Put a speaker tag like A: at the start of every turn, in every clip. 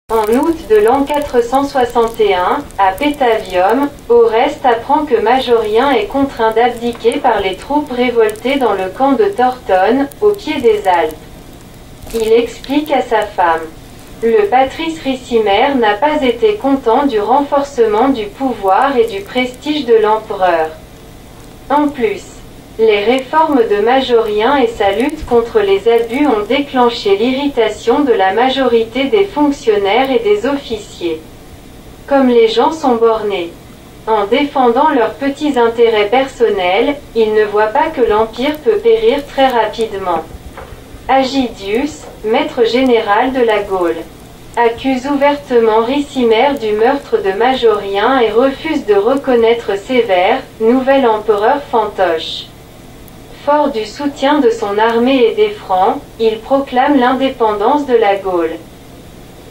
A: En août de l'an 461, à Petavium, Oreste apprend que Majorien est contraint d'abdiquer par les troupes révoltées dans le camp de Tortone, au pied des Alpes. Il explique à sa femme. Le patrice Ricimer n'a pas été content du renforcement du pouvoir et du prestige de l'empereur. En plus, les réformes de Majorien et sa lutte contre les abus ont déclenché l'irritation de la majorité des fonctionnaires et des officiers. Comme les gens sont bornés, en défendant leurs petits intérêts personnels, ils ne voient pas que l'Empire peut périr très rapidement. Agidius, maître général de la Gaule, accuse ouvertement Ricimer du meurtre de Majorien et refuse de reconnaître Sévère, nouvel empereur fantoche. Fort du soutien de son armée et des Francs, il proclame l'indépendance de la Gaule.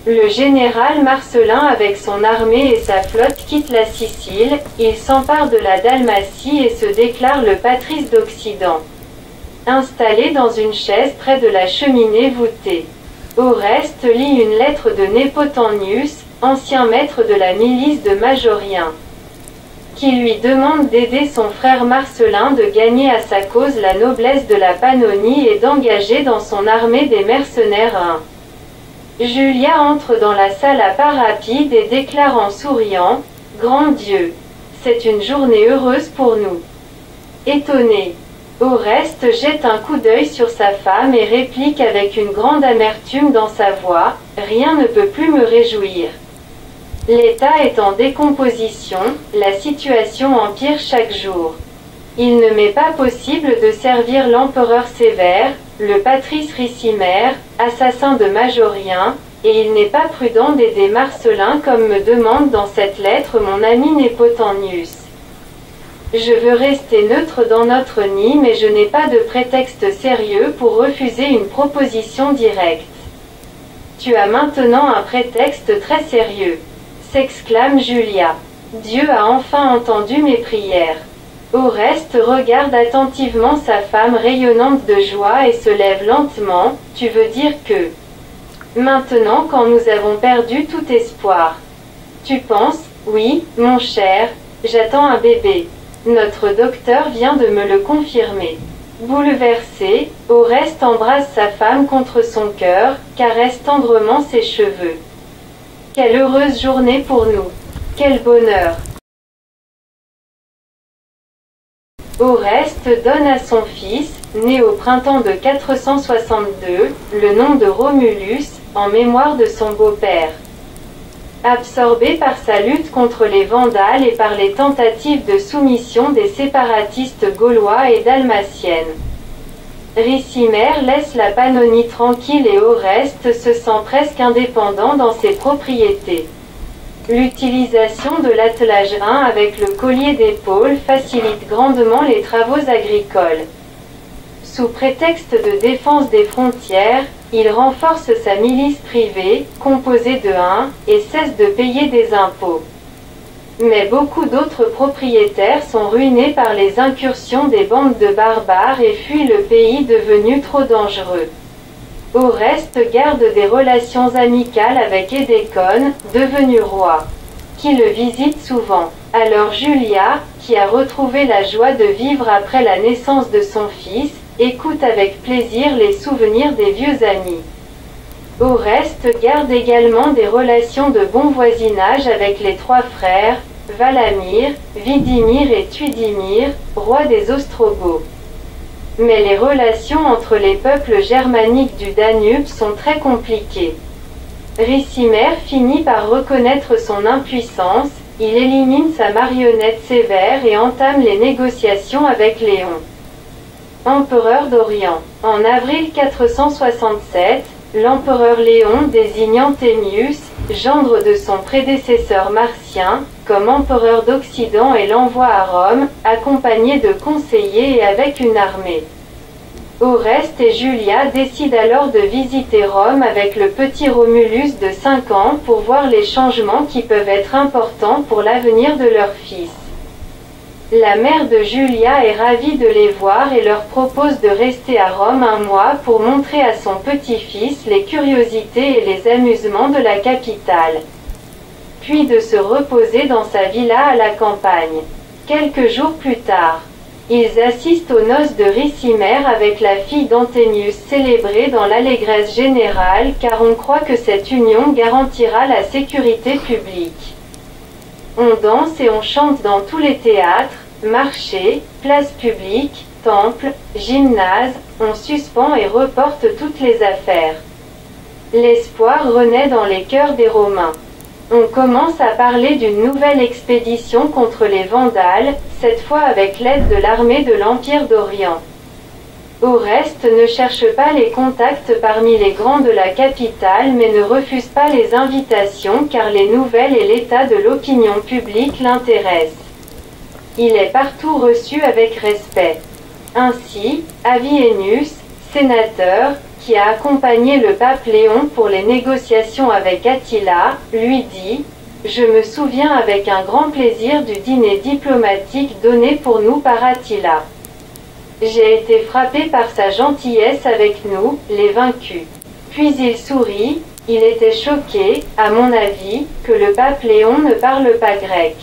A: Le général Marcellin avec son armée et sa flotte quitte la Sicile, il s'empare de la Dalmatie et se déclare le patrice d'Occident. Installé dans une chaise près de la cheminée voûtée, Oreste lit une lettre de Nepotanius, ancien maître de la milice de Majorien, qui lui demande d'aider son frère Marcellin de gagner à sa cause la noblesse de la Pannonie et d'engager dans son armée des mercenaires. Julia entre dans la salle à pas rapides et déclare en souriant, « Grand Dieu, c'est une journée heureuse pour nous. » Étonné, Oreste jette un coup d'œil sur sa femme et réplique avec une grande amertume dans sa voix, « Rien ne peut plus me réjouir. » L'État est en décomposition, la situation empire chaque jour. Il ne m'est pas possible de servir l'empereur Sévère, le patrice Ricimer, assassin de Majorien, et il n'est pas prudent d'aider Marcellin comme me demande dans cette lettre mon ami Nepotanius. Je veux rester neutre dans notre nid mais je n'ai pas de prétexte sérieux pour refuser une proposition directe. Tu as maintenant un prétexte très sérieux, s'exclame Julia. Dieu a enfin entendu mes prières. Oreste regarde attentivement sa femme rayonnante de joie et se lève lentement. Tu veux dire que... Maintenant quand nous avons perdu tout espoir. Tu penses, oui, mon cher, j'attends un bébé. Notre docteur vient de me le confirmer. Bouleversé, Oreste embrasse sa femme contre son cœur, caresse tendrement ses cheveux. Quelle heureuse journée pour nous! Quel bonheur! Oreste donne à son fils, né au printemps de 462, le nom de Romulus, en mémoire de son beau-père. Absorbé par sa lutte contre les Vandales et par les tentatives de soumission des séparatistes gaulois et dalmatiennes, Ricimer laisse la Pannonie tranquille et Oreste se sent presque indépendant dans ses propriétés. L'utilisation de l'attelage 1 avec le collier d'épaule facilite grandement les travaux agricoles. Sous prétexte de défense des frontières, il renforce sa milice privée, composée de 1, et cesse de payer des impôts. Mais beaucoup d'autres propriétaires sont ruinés par les incursions des bandes de barbares et fuient le pays devenu trop dangereux. Oreste garde des relations amicales avec Édécone, devenu roi, qui le visite souvent. Alors Julia, qui a retrouvé la joie de vivre après la naissance de son fils, écoute avec plaisir les souvenirs des vieux amis. Oreste garde également des relations de bon voisinage avec les trois frères, Valamir, Vidimir et Tuidimir, rois des Ostrogoths. Mais les relations entre les peuples germaniques du Danube sont très compliquées. Ricimer finit par reconnaître son impuissance, il élimine sa marionnette Sévère et entame les négociations avec Léon, empereur d'Orient. En avril 467, l'empereur Léon désigne Anthemius, gendre de son prédécesseur Marcien, comme empereur d'Occident et l'envoie à Rome, accompagné de conseillers et avec une armée. Oreste et Julia décident alors de visiter Rome avec le petit Romulus de 5 ans pour voir les changements qui peuvent être importants pour l'avenir de leur fils. La mère de Julia est ravie de les voir et leur propose de rester à Rome un mois pour montrer à son petit-fils les curiosités et les amusements de la capitale. Puis de se reposer dans sa villa à la campagne. Quelques jours plus tard, ils assistent aux noces de Ricimer avec la fille d'Anthemius célébrée dans l'allégresse générale car on croit que cette union garantira la sécurité publique. On danse et on chante dans tous les théâtres, marchés, places publiques, temples, gymnases, on suspend et reporte toutes les affaires. L'espoir renaît dans les cœurs des Romains. On commence à parler d'une nouvelle expédition contre les Vandales, cette fois avec l'aide de l'armée de l'Empire d'Orient. Oreste ne cherche pas les contacts parmi les grands de la capitale mais ne refuse pas les invitations car les nouvelles et l'état de l'opinion publique l'intéressent. Il est partout reçu avec respect. Ainsi, Avienus, sénateur, qui a accompagné le pape Léon pour les négociations avec Attila, lui dit « Je me souviens avec un grand plaisir du dîner diplomatique donné pour nous par Attila. J'ai été frappé par sa gentillesse avec nous, les vaincus. » Puis il sourit, il était choqué, à mon avis, que le pape Léon ne parle pas grec.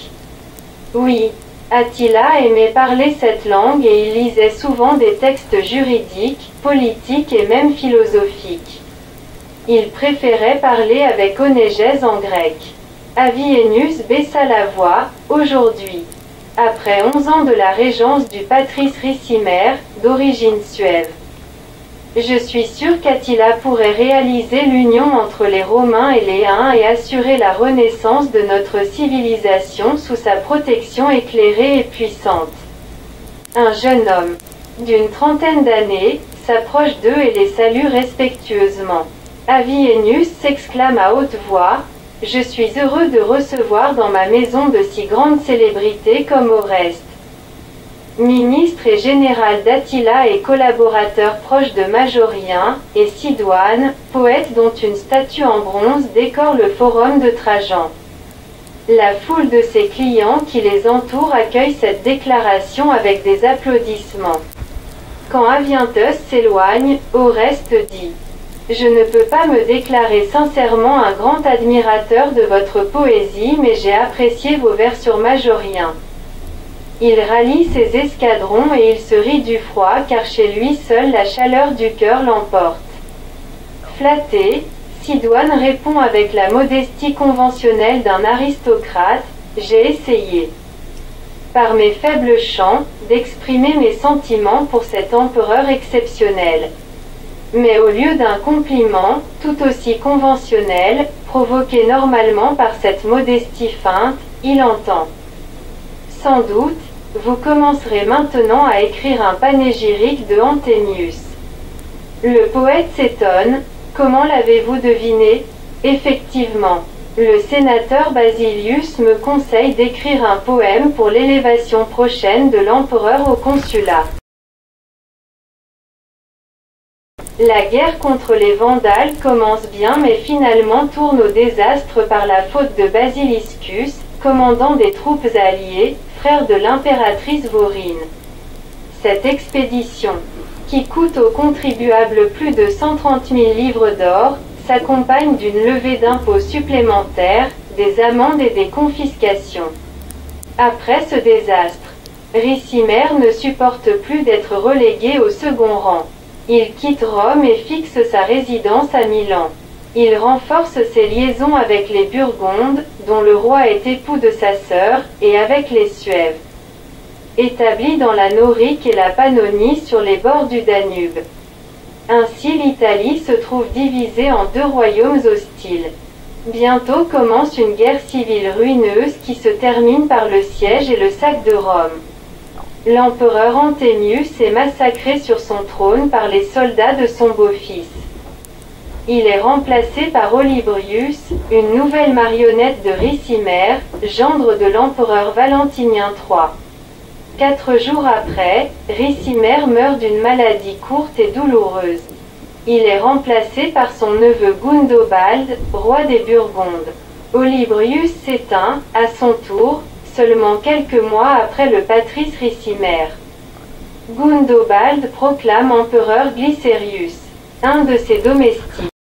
A: Oui, Attila aimait parler cette langue et il lisait souvent des textes juridiques, politiques et même philosophiques. Il préférait parler avec Onégèse en grec. Avienus baissa la voix, aujourd'hui. Après 11 ans de la régence du patrice Ricimer, d'origine suève. Je suis sûr qu'Attila pourrait réaliser l'union entre les Romains et les Huns et assurer la renaissance de notre civilisation sous sa protection éclairée et puissante. Un jeune homme, d'une trentaine d'années, s'approche d'eux et les salue respectueusement. Avienus s'exclame à haute voix, « Je suis heureux de recevoir dans ma maison de si grandes célébrités comme Oreste. » Ministre et général d'Attila et collaborateur proche de Majorien, et Sidoine, poète dont une statue en bronze décore le forum de Trajan. La foule de ses clients qui les entourent accueille cette déclaration avec des applaudissements. Quand Avientos s'éloigne, Oreste dit « Je ne peux pas me déclarer sincèrement un grand admirateur de votre poésie mais j'ai apprécié vos vers sur Majorien. » Il rallie ses escadrons et il se rit du froid car chez lui seule la chaleur du cœur l'emporte. Flatté, Sidoine répond avec la modestie conventionnelle d'un aristocrate, « J'ai essayé, par mes faibles chants, d'exprimer mes sentiments pour cet empereur exceptionnel. Mais au lieu d'un compliment, tout aussi conventionnel, provoqué normalement par cette modestie feinte, il entend. Sans doute, vous commencerez maintenant à écrire un panégyrique de Anthemius. » Le poète s'étonne, « Comment l'avez-vous deviné ? » Effectivement, le sénateur Basilius me conseille d'écrire un poème pour l'élévation prochaine de l'empereur au consulat. La guerre contre les Vandales commence bien mais finalement tourne au désastre par la faute de Basiliscus, commandant des troupes alliées, frère de l'impératrice Vorine. Cette expédition, qui coûte aux contribuables plus de 130 000 livres d'or, s'accompagne d'une levée d'impôts supplémentaires, des amendes et des confiscations. Après ce désastre, Ricimer ne supporte plus d'être relégué au second rang. Il quitte Rome et fixe sa résidence à Milan. Il renforce ses liaisons avec les Burgondes, dont le roi est époux de sa sœur, et avec les Suèves. Établi dans la Norique et la Pannonie sur les bords du Danube. Ainsi l'Italie se trouve divisée en deux royaumes hostiles. Bientôt commence une guerre civile ruineuse qui se termine par le siège et le sac de Rome. L'empereur Anthemius est massacré sur son trône par les soldats de son beau-fils. Il est remplacé par Olybrius, une nouvelle marionnette de Ricimer, gendre de l'empereur Valentinien III. 4 jours après, Ricimer meurt d'une maladie courte et douloureuse. Il est remplacé par son neveu Gundobald, roi des Burgondes. Olybrius s'éteint, à son tour, seulement quelques mois après le patrice Ricimer. Gundobald proclame empereur Glycérius, un de ses domestiques.